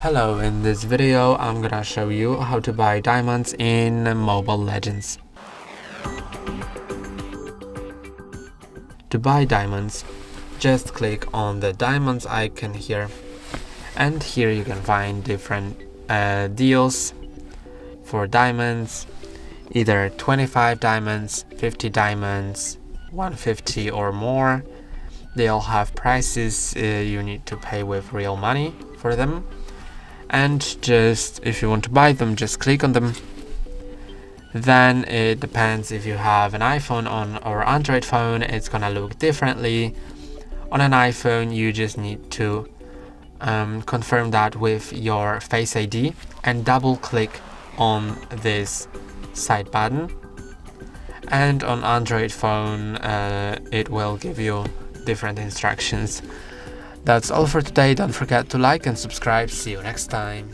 Hello, in this video I'm gonna show you how to buy diamonds in Mobile Legends. To buy diamonds, just click on the diamonds icon here, and here you can find different deals for diamonds, either 25 diamonds, 50 diamonds, 150 or more. They all have prices you need to pay with real money for them. And just if you want to buy them, just click on them. Then it depends if you have an iPhone or Android phone, it's gonna look differently. On an iPhone you just need to confirm that with your Face ID and double click on this side button, and on Android phone it will give you different instructions. That's all for today. Don't forget to like and subscribe. See you next time.